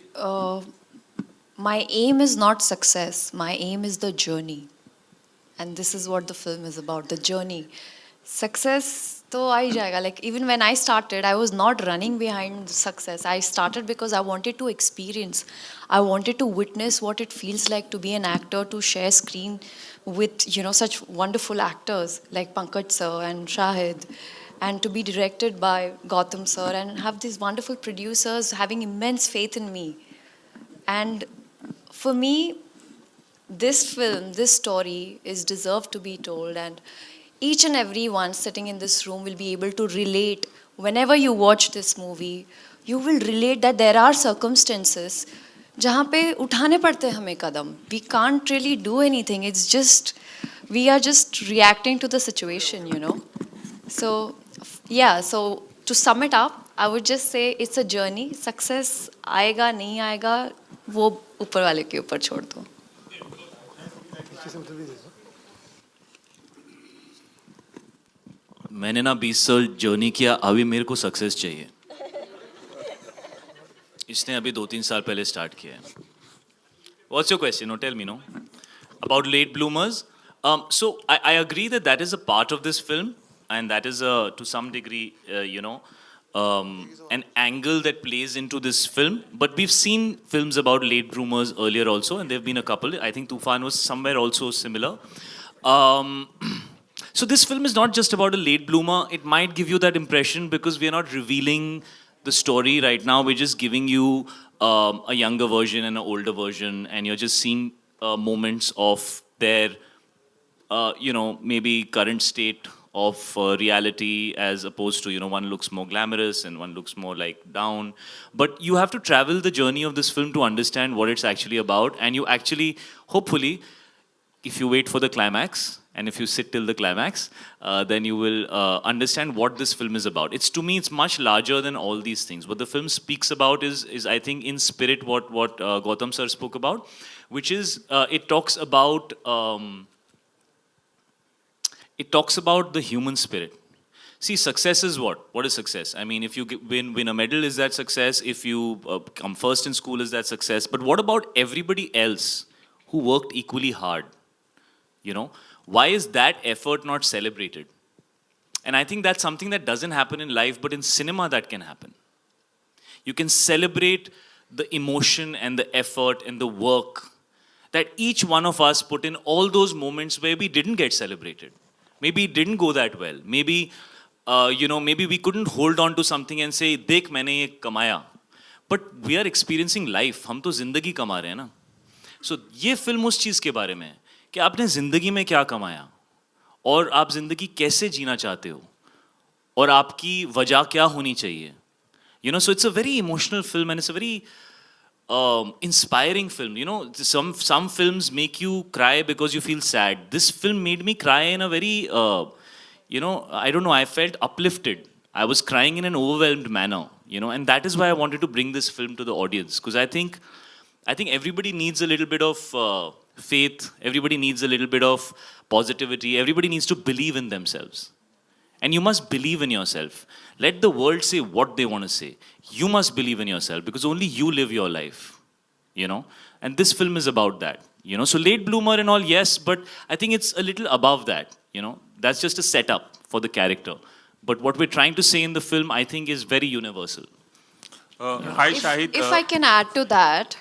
my aim is not success. My aim is the journey. And this is what the film is about, the journey. Success, to aa hi jayega. Like, even when I started, I was not running behind success. I started because I wanted to experience. I wanted to witness what it feels like to be an actor, to share screen with, such wonderful actors like Pankaj sir and Shahid, and to be directed by Gautam sir, and have these wonderful producers having immense faith in me. And for me, this film, this story is deserved to be told, and each and every one sitting in this room will be able to relate. Whenever you watch this movie, you will relate that there are circumstances जहाँ पे उठाने पड़ते हैं हमें कदम. We can't really do anything. It's just, we are just reacting to the situation, So, yeah, so to sum it up, I would just say it's a journey. Success आएगा नहीं आएगा वो ऊपर वाले के ऊपर छोड़ दो. मैंने ना 20 साल जर्नी किया, अभी मेरे को सक्सेस चाहिए. इसने अभी 2-3 साल पहले स्टार्ट किया है. What's your question? No, tell me, no? About late bloomers? So I agree that is a part of this film, and that is to some degree, an angle that plays into this film. But we've seen films about late bloomers earlier also, and there have been a couple. I think Tufan was somewhere also similar. So this film is not just about a late bloomer. It might give you that impression because we are not revealing the story right now. We're just giving you a younger version and an older version, and you're just seeing moments of their, maybe current state of reality, as opposed to, one looks more glamorous and one looks more like down. But you have to travel the journey of this film to understand what it's actually about, and you actually, hopefully, if you wait for the climax, and if you sit till the climax, then you will understand what this film is about. To me, it's much larger than all these things. What the film speaks about is I think, in spirit, what Gautam sir spoke about, which is it talks about the human spirit. See, success is what? What is success? I mean, if you win a medal, is that success? If you come first in school, is that success? But what about everybody else who worked equally hard? Why is that effort not celebrated? And I think that's something that doesn't happen in life, but in cinema that can happen. You can celebrate the emotion and the effort and the work that each one of us put in all those moments where we didn't get celebrated. Maybe it didn't go that well. Maybe, maybe we couldn't hold on to something and say, "Dekh, maine ye kamaya." But we are experiencing life. हम तो जिंदगी कमा रहे हैं ना. So ये film उस चीज़ के बारे में है कि आपने ज़िंदगी में क्या कमाया और आप ज़िंदगी कैसे जीना चाहते हो और आपकी वजह क्या होनी चाहिए. So it's a very emotional film, and it's a very inspiring film. Some films make you cry because you feel sad. This film made me cry in a very, I don't know, I felt uplifted. I was crying in an overwhelmed manner, and that is why I wanted to bring this film to the audience, because I think everybody needs a little bit of faith, everybody needs a little bit of positivity, everybody needs to believe in themselves. And you must believe in yourself. Let the world say what they want to say. You must believe in yourself, because only you live your life, And this film is about that, So late bloomer and all, yes, but I think it's a little above that, That's just a setup for the character. But what we're trying to say in the film, I think, is very universal. Hi, Shahid. If I can add to that,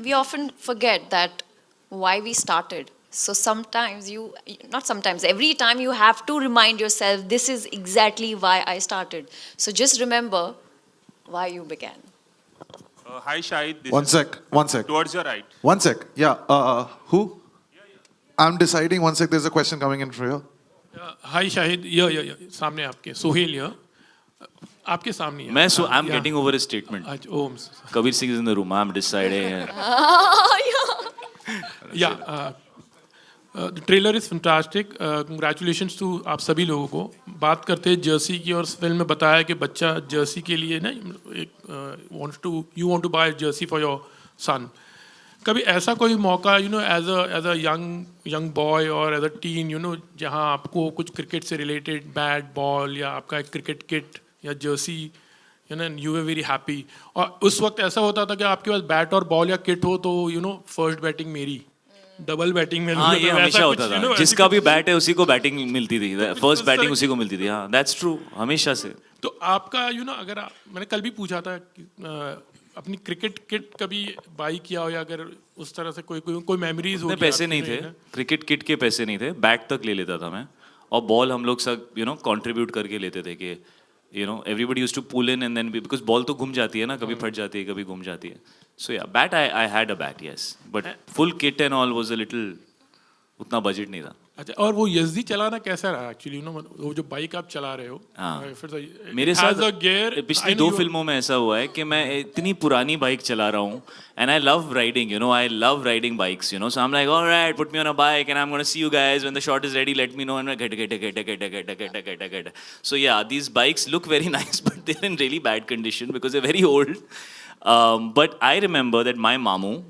we often forget that why we started. So every time you have to remind yourself, this is exactly why I started. So just remember why you began. Hi, Shahid. One sec. Towards your right. One sec. Yeah. Who? I'm deciding. One sec. There's a question coming in for you. Hi, Shahid. Yeah. सामने आपके सोहेल यहाँ. आपके सामने. I'm getting over a statement. Kabir Singh is in the room. I'm deciding. The trailer is fantastic. Congratulations to आप सभी लोगों को. बात करते हैं जर्सी की, और फिल्म में बताया कि बच्चा जर्सी के लिए ना you want to buy a jersey for your son. कभी ऐसा कोई मौका as a young boy or as a teen जहाँ आपको कुछ क्रिकेट से रिलेटेड बैट बॉल या आपका एक क्रिकेट किट या Jersey you were very happy. और उस वक्त ऐसा होता था कि आपके पास बैट और बॉल या किट हो तो फर्स्ट बैटिंग मेरी, डबल बैटिंग में. हाँ, ये हमेशा होता था. जिसका भी बैट है उसी को बैटिंग मिलती थी. फर्स्ट बैटिंग उसी को मिलती थी. हाँ, दैट्स ट्रू. हमेशा से. तो आपका अगर मैंने कल भी पूछा था कि अपनी क्रिकेट किट कभी बाई किया हो, या अगर उस तरह से कोई मेमोरीज हो. पैसे नहीं थे, क्रिकेट किट के पैसे नहीं थे. बैट तक ले लेता था मैं, और बॉल हम लोग सब कंट्रीब्यूट करके लेते थे कि everybody used to pull in, and then because ball तो घूम जाती है ना, कभी फट जाती है, कभी घूम जाती है. So yeah, bat I had a bat, yes, but full kit and all was a little, उतना budget नहीं था. अच्छा, और वो यजदी चलाना कैसा रहा एक्चुअली? वो जो बाइक आप चला रहे हो. मेरे साथ पिछली 2 फिल्मों में ऐसा हुआ है कि मैं इतनी पुरानी बाइक चला रहा हूँ, and I love riding, I love riding bikes, so I'm like, all right, put me on a bike and I'm going to see you guys when the shot is ready, let me know, and I'm like, so yeah, these bikes look very nice, but they're in really bad condition because they're very old. But I remember that my mamu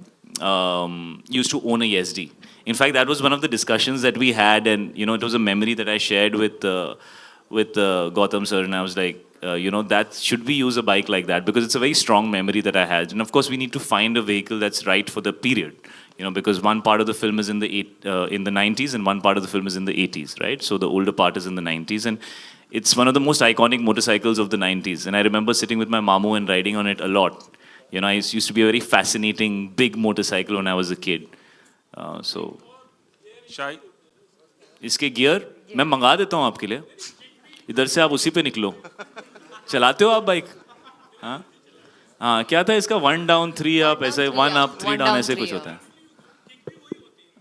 used to own a Yazdi. In fact, that was one of the discussions that we had, and it was a memory that I shared with Gautam sir, and I was like, that should we use a bike like that, because it's a very strong memory that I had. And of course, we need to find a vehicle that's right for the period, because one part of the film is in the 90s and one part of the film is in the 80s, right? So the older part is in the 90s, and It's one of the most iconic motorcycles of the 90s. And I remember sitting with my mamu and riding on it a lot. You know, it used to be a very fascinating, big motorcycle when I was a kid. So, Shahid इसके gear मैं मंगा देता हूँ आपके लिए. इधर से आप उसी पे निकलो. चलाते हो आप बाइक? हाँ हाँ, क्या था इसका 1 down 3 up ऐसे 1 up 3 down ऐसे कुछ होता है.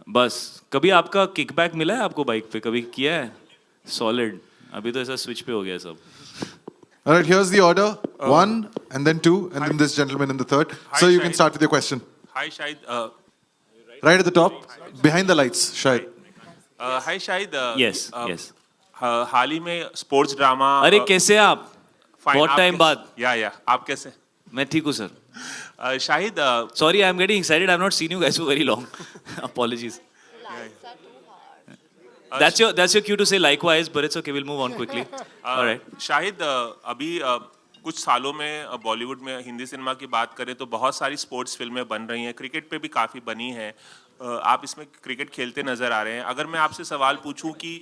बस कभी आपका किकबैक मिला है आपको बाइक पे? कभी किया है? सॉलिड. अभी तो ऐसा स्विच पे हो गया सब. All right, here's the order. 1 and then 2 and then this gentleman in the third. So you can Shahid. start with your question. Hi Shahid Right at the top, behind the lights, Shahid. Hi Shahid Yes, yes. हाल ही में sports drama अरे कैसे आप? बहुत time बाद. या आप कैसे मैं ठीक हूँ sir. Shahid Sorry, I'm getting excited. I've not seen you guys for very long. Apologies. That's your cue to say likewise, but it's okay. We'll move on quickly. All right. Shahid अभी कुछ सालों में बॉलीवुड में हिंदी सिनेमा की बात करें तो बहुत सारी स्पोर्ट्स फिल्में बन रही हैं, क्रिकेट पे भी काफ़ी बनी हैं. आप इसमें क्रिकेट खेलते नज़र आ रहे हैं. अगर मैं आपसे सवाल पूछूं कि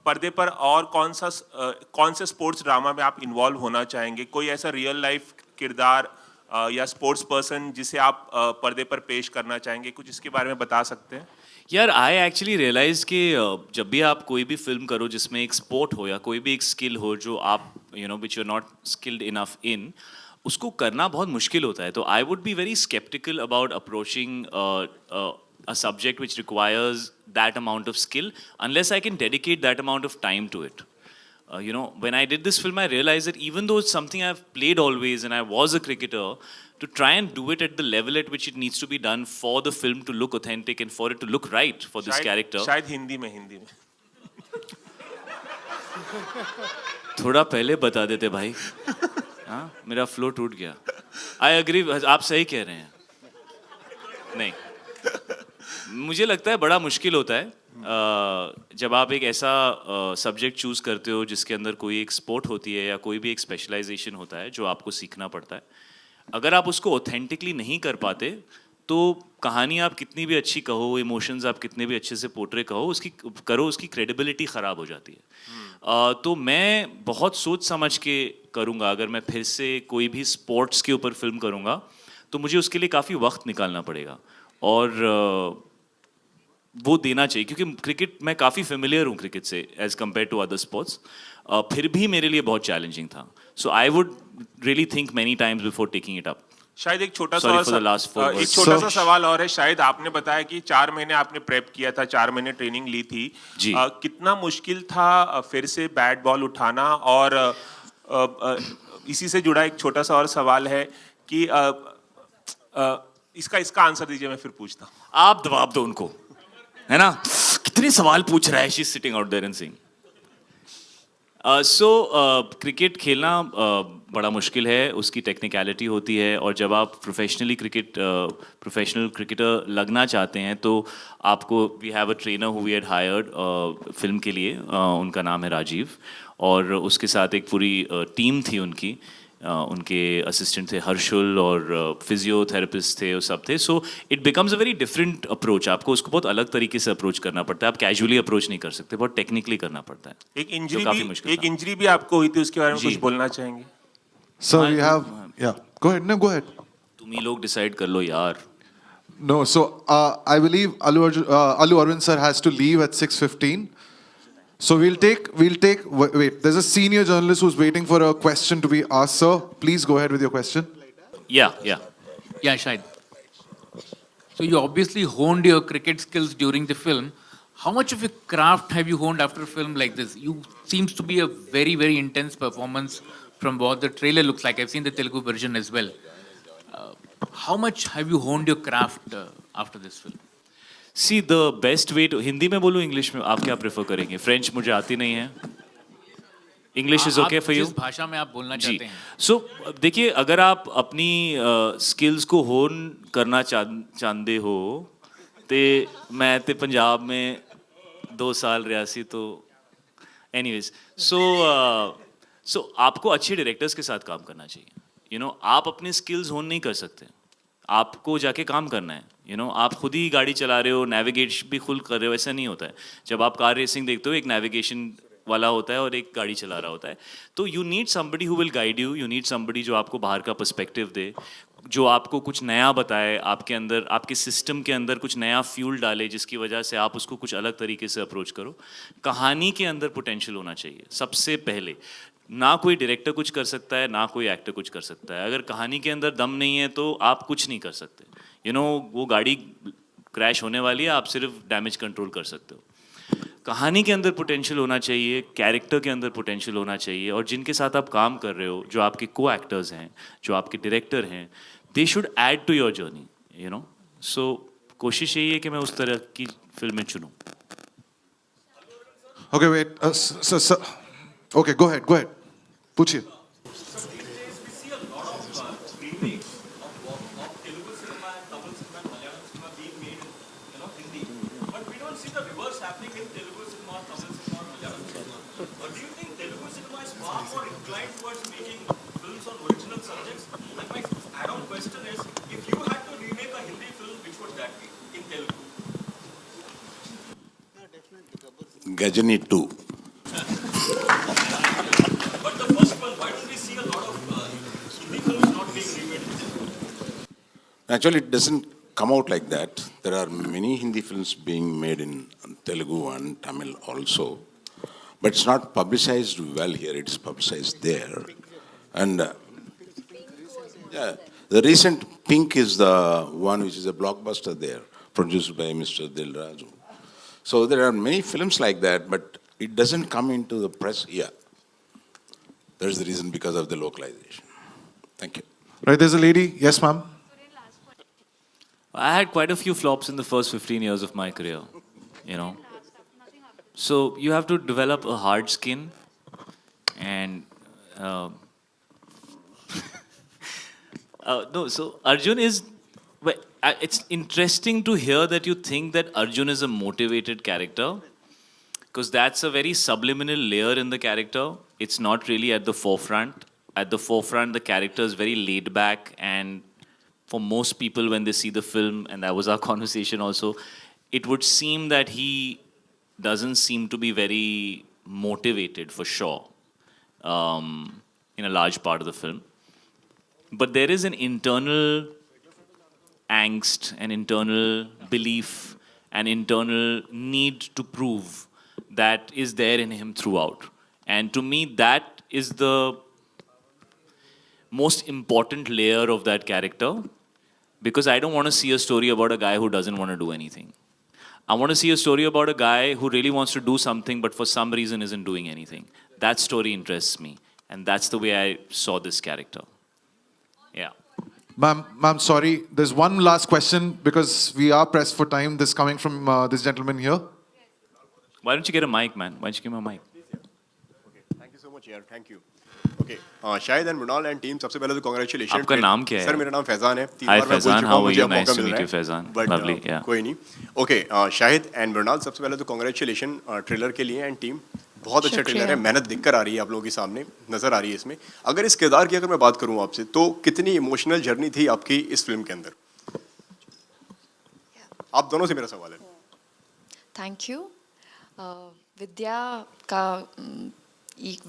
पर्दे पर और कौन से स्पोर्ट्स ड्रामा में आप इन्वॉल्व होना चाहेंगे? कोई ऐसा रियल लाइफ किरदार या स्पोर्ट्स पर्सन जिसे आप पर्दे पर पेश करना चाहेंगे? कुछ इसके बारे में बता सकते हैं? यार आई एक्चुअली रियलाइज कि जब भी आप कोई भी फिल्म करो जिसमें एक स्पोर्ट हो या कोई भी एक स्किल हो जो आप which you are not skilled enough in, उसको करना बहुत मुश्किल होता है. तो I would be very sceptical about approaching a subject which requires that amount of skill unless I can dedicate that amount of time to it. When I did this film, I realized that even though it's something I've played always and I was a cricketer, to try and do it at the level at which it needs to be done for the film to look authentic and for it to look right for this character. शायद हिंदी में थोड़ा पहले बता देते भाई. हाँ, मेरा flow टूट गया. आई एग्री, आप सही कह रहे हैं. नहीं, मुझे लगता है बड़ा मुश्किल होता है जब आप एक ऐसा सब्जेक्ट चूज़ करते हो जिसके अंदर कोई एक स्पोर्ट होती है या कोई भी एक स्पेशलाइजेशन होता है जो आपको सीखना पड़ता है. अगर आप उसको ऑथेंटिकली नहीं कर पाते तो कहानी आप कितनी भी अच्छी कहो, इमोशंस आप कितने भी अच्छे से पोर्ट्रे उसकी क्रेडिबिलिटी ख़राब हो जाती है. तो मैं बहुत सोच समझ के करूँगा. अगर मैं फिर से कोई भी स्पोर्ट्स के ऊपर फिल्म करूँगा तो मुझे उसके लिए काफ़ी वक्त निकालना पड़ेगा और वो देना चाहिए, क्योंकि क्रिकेट मैं काफ़ी फेमिलियर हूँ क्रिकेट से as compare to other sports. फिर भी मेरे लिए बहुत चैलेंजिंग था. So I would really think many times before taking it up. शायद एक छोटा सा सवाल और है. शायद आपने बताया कि 4 महीने आपने प्रेप किया था, 4 महीने ट्रेनिंग ली थी. कितना मुश्किल था फिर से बैट बॉल उठाना? और इसी से जुड़ा एक छोटा सा और सवाल है कि इसका आंसर दीजिए, मैं फिर पूछता हूँ. आप जवाब दो उनको, है ना? कितने सवाल पूछ रहा है. She is sitting out there and sing. So cricket खेलना बड़ा मुश्किल है. उसकी टेक्निकलिटी होती है और जब आप प्रोफेशनल क्रिकेटर लगना चाहते हैं तो आपको we have a trainer who we had hired film के लिए. उनका नाम है राजीव और उसके साथ एक पूरी टीम थी उनकी. उनके असिस्टेंट थे हर्षुल और फिजियोथेरेपिस्ट थे, वो सब थे. So it becomes a very different approach. आपको उसको बहुत अलग तरीके से अप्रोच करना पड़ता है. आप कैजुअली अप्रोच नहीं कर सकते, बहुत टेक्निकली करना पड़ता है. एक इंजरी भी आपको हुई थी, उसके बारे में कुछ बोलना चाहेंगे? So we have, yeah, go ahead. No, go ahead. तुम ही लोग डिसाइड कर लो यार. No, so I believe Allu Arvind sir has to leave at 6:15. So we'll take. Wait, there's a senior journalist who's waiting for a question to be asked. Sir, please go ahead with your question. Yeah, Shahid. So you obviously honed your cricket skills during the film. How much of a craft have you honed after a film like this? You seems to be a very, very intense performance from what the trailer looks like. I've seen the Telugu version as well. How much have you honed your craft after this film? See the best way to. Hindi में बोलूँ, English में? आप क्या prefer करेंगे? French मुझे आती नहीं है. English is okay for you? जिस भाषा में आप बोलना चाहते हैं. सो देखिए, अगर आप अपनी स्किल्स को होन करना चाहते हो तो मैं तो पंजाब में 2 साल रहा सी. तो एनीवेज, सो आपको अच्छे डायरेक्टर्स के साथ काम करना चाहिए. आप अपने स्किल्स होन नहीं कर सकते. आपको जाके काम करना है. आप खुद ही गाड़ी चला रहे हो, नेविगेट भी खुद कर रहे हो, ऐसा नहीं होता है. जब आप कार रेसिंग देखते हो, एक नेविगेशन वाला होता है और एक गाड़ी चला रहा होता है. तो you need somebody who will guide you, you need somebody जो आपको बाहर का पर्सपेक्टिव दे, जो आपको कुछ नया बताए, आपके अंदर, आपके सिस्टम के अंदर कुछ नया फ्यूल डाले, जिसकी वजह से आप उसको कुछ अलग तरीके से अप्रोच करो. कहानी के अंदर पोटेंशियल होना चाहिए सबसे पहले. ना कोई डायरेक्टर कुछ कर सकता है, ना कोई एक्टर कुछ कर सकता है. अगर कहानी के अंदर दम नहीं है तो आप कुछ नहीं कर सकते. वो गाड़ी क्रैश होने वाली है, आप सिर्फ डैमेज कंट्रोल कर सकते हो. कहानी के अंदर पोटेंशियल होना चाहिए, कैरेक्टर के अंदर पोटेंशियल होना चाहिए, और जिनके साथ आप काम कर रहे हो, जो आपके को एक्टर्स हैं, जो आपके डायरेक्टर हैं, they should add to your journey. So कोशिश यही है कि मैं उस तरह की फिल्में चुनूँ. Okay, wait. Okay, go ahead. पूछिए. Gajani 2. Actually, it doesn't come out like that. There are many Hindi films being made in Telugu and Tamil also, but it's not publicized well here. It's publicized there, and yeah, the recent Pink is the one which is a blockbuster there, produced by Mr. Dil Raju. So there are many films like that, but it doesn't come into the press here. There's the reason, because of the localization. Thank you. Right, there's a lady. Yes, ma'am. I had quite a few flops in the first 15 years of my career, So you have to develop a hard skin, and no. So Arjun is. It's interesting to hear that you think that Arjun is a motivated character, because that's a very subliminal layer in the character. It's not really at the forefront. At the forefront, the character is very laid back, and for most people, when they see the film, and that was our conversation also, it would seem that he doesn't seem to be very motivated, for sure, in a large part of the film. But there is an internal angst, an internal belief, an internal need to prove that is there in him throughout. And to me, that is the most important layer of that character, because I don't want to see a story about a guy who doesn't want to do anything. I want to see a story about a guy who really wants to do something but for some reason isn't doing anything. That story interests me, and that's the way I saw this character. Yeah. Ma'am, sorry. There's one last question because we are pressed for time. This coming from this gentleman here. Why don't you get a mic, man? Why don't you give me a mic? Thank you so much, yaar. Thank you. Okay, Shahid and Mrinal and team, सबसे पहले तो congratulations. आपका नाम क्या है? Sir मेरा नाम फैजान है. Hi Faizan, how are you? Nice to meet you, Faizan. Lovely, yeah. कोई नहीं. Okay, Shahid and Mrinal, सबसे पहले तो congratulations ट्रेलर के लिए and team. बहुत अच्छा ट्रेलर है, मेहनत दिखकर आ रही है आप लोगों के सामने, नजर आ रही है इसमें. अगर इस किरदार की अगर मैं बात करूं आपसे, तो कितनी इमोशनल जर्नी थी आपकी इस फिल्म के अंदर? आप दोनों से मेरा सवाल है. Thank you.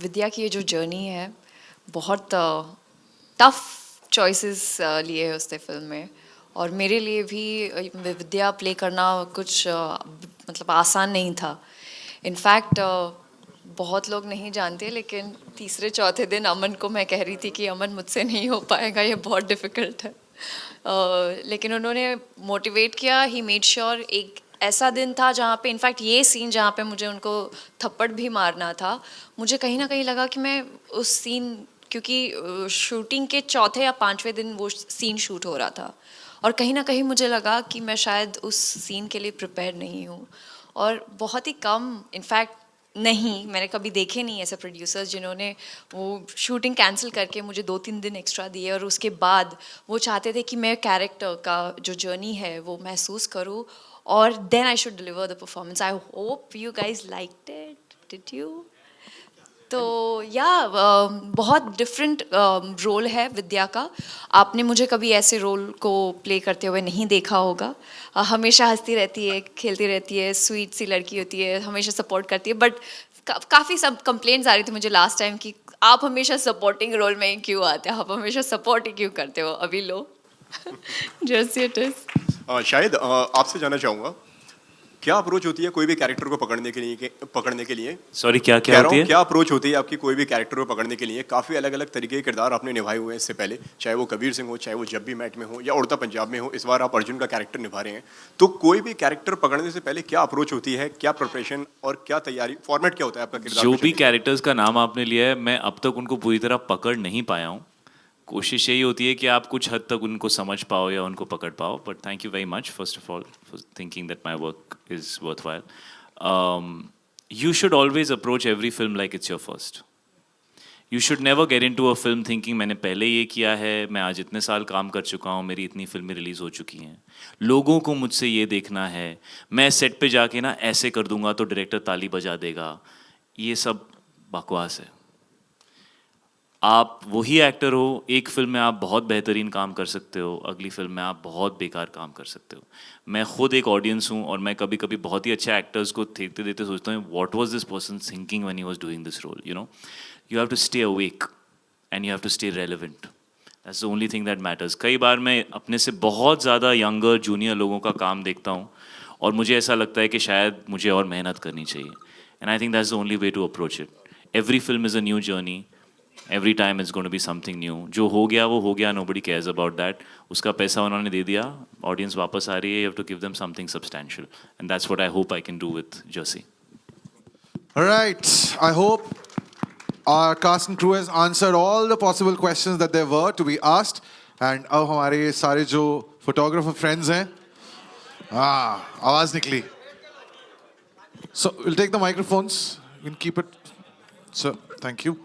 विद्या की ये जो जर्नी है, बहुत टफ चॉइसेस लिए हैं उसने फिल्म में, और मेरे लिए भी विद्या प्ले करना कुछ मतलब आसान नहीं था. इनफैक्ट बहुत लोग नहीं जानते, लेकिन तीसरे चौथे दिन अमन को मैं कह रही थी कि अमन मुझसे नहीं हो पाएगा, ये बहुत डिफ़िकल्ट है. लेकिन उन्होंने मोटिवेट किया. He made sure. एक ऐसा दिन था जहाँ पे इनफैक्ट ये सीन जहाँ पे मुझे उनको थप्पड़ भी मारना था, मुझे कहीं ना कहीं लगा कि मैं उस सीन, क्योंकि शूटिंग के चौथे या पांचवें दिन वो सीन शूट हो रहा था, और कहीं ना कहीं मुझे लगा कि मैं शायद उस सीन के लिए प्रिपेयर नहीं हूँ. और बहुत ही कम, इनफैक्ट नहीं, मैंने कभी देखे नहीं ऐसे प्रोड्यूसर्स जिन्होंने वो शूटिंग कैंसिल करके मुझे 2-3 दिन एक्स्ट्रा दिए, और उसके बाद वो चाहते थे कि मैं कैरेक्टर का जो जर्नी है वो महसूस करूँ, और then I should deliver the performance. I hope you guys liked it. Did you? तो या बहुत डिफरेंट रोल है विद्या का. आपने मुझे कभी ऐसे रोल को प्ले करते हुए नहीं देखा होगा. हमेशा हंसती रहती है, खेलती रहती है, स्वीट सी लड़की होती है, हमेशा सपोर्ट करती है, बट काफ़ी सब कंप्लेंट्स आ रही थी मुझे लास्ट टाइम कि आप हमेशा सपोर्टिंग रोल में ही क्यों आते हो, आप हमेशा सपोर्ट ही क्यों करते हो, अभी लो जर्सी इट इज। शायद आपसे जानना चाहूँगा, क्या अप्रोच होती है कोई भी कैरेक्टर को पकड़ने के लिए? सॉरी, क्या कह रहा होती हूँ, है? क्या अप्रोच होती है आपकी कोई भी कैरेक्टर को पकड़ने के लिए? काफ़ी अलग अलग तरीके के किरदार आपने निभाए हुए हैं इससे पहले, चाहे वो कबीर सिंह हो, चाहे वो जब भी मैट में हो, या उड़ता पंजाब में हो, इस बार आप अर्जुन का कैरेक्टर निभा रहे हैं। तो कोई भी कैरेक्टर पकड़ने से पहले क्या अप्रोच होती है, क्या प्रिपरेशन और क्या तैयारी, फॉर्मेट क्या होता है आपका किरदार? जो भी कैरेक्टर्स का नाम आपने लिया है, मैं अब तक उनको पूरी तरह पकड़ नहीं पाया हूँ। कोशिश यही होती है कि आप कुछ हद तक उनको समझ पाओ या उनको पकड़ पाओ। But thank you very much first of all for thinking that my work is worthwhile. You should always approach every film like it's your first. You should never get into a film thinking मैंने पहले ये किया है, मैं आज इतने साल काम कर चुका हूँ, मेरी इतनी फिल्में रिलीज़ हो चुकी हैं, लोगों को मुझसे ये देखना है, मैं सेट पे जाके ना ऐसे कर दूंगा तो डायरेक्टर ताली बजा देगा। ये सब बकवास है। आप वही एक्टर हो, एक फिल्म में आप बहुत बेहतरीन काम कर सकते हो, अगली फिल्म में आप बहुत बेकार काम कर सकते हो। मैं खुद एक ऑडियंस हूँ और मैं कभी कभी बहुत ही अच्छे एक्टर्स को देखते देखते सोचता हूँ what was this person thinking when he was doing this role, you know. You have to stay awake and you have to stay relevant, that's the only thing that matters. कई बार मैं अपने से बहुत ज़्यादा यंगर जूनियर लोगों का काम देखता हूँ और मुझे ऐसा लगता है कि शायद मुझे और मेहनत करनी चाहिए, and I think that's the only way to approach it. Every film is a new journey, every time it's going to be something new. जो हो गया वो हो गया, nobody cares about that. उसका पैसा उन्होंने दे दिया, audience वापस आ रही है, you have to give them something substantial, and that's what I hope I can do with Jersey. All right, I hope our cast and crew has answered all the possible questions that there were to be asked, and अब हमारे सारे जो photographer friends हैं, आवाज निकली. So we'll take the microphones, we can keep it. So thank you.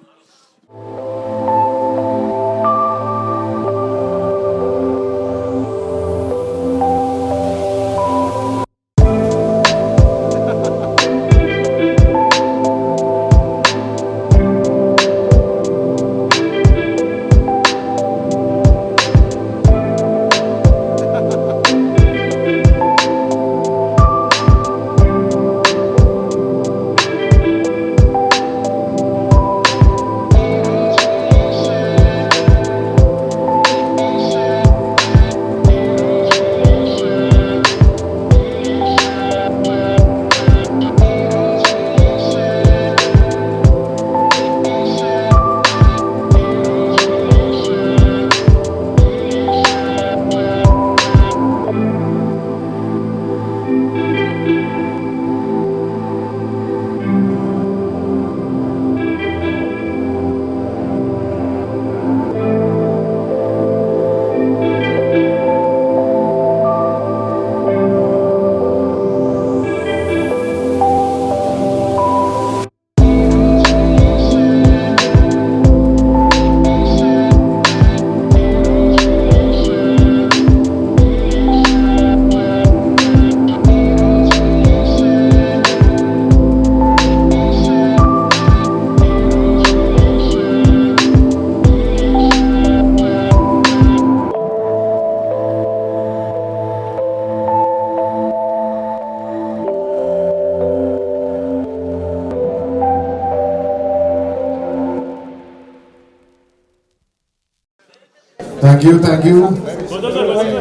Thank you, thank you.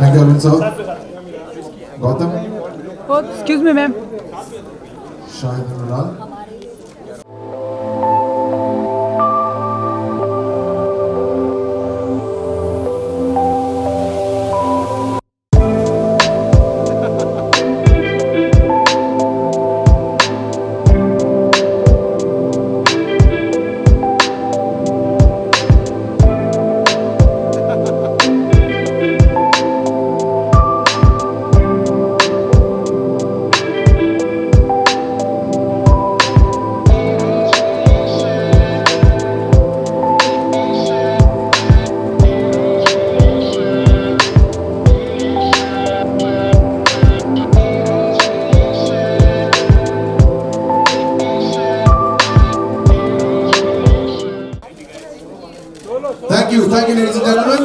Thank you, Arvind sir. Gautam, Oh, excuse me, ma'am. Shahid and Mrinal. Thank you, ladies and gentlemen.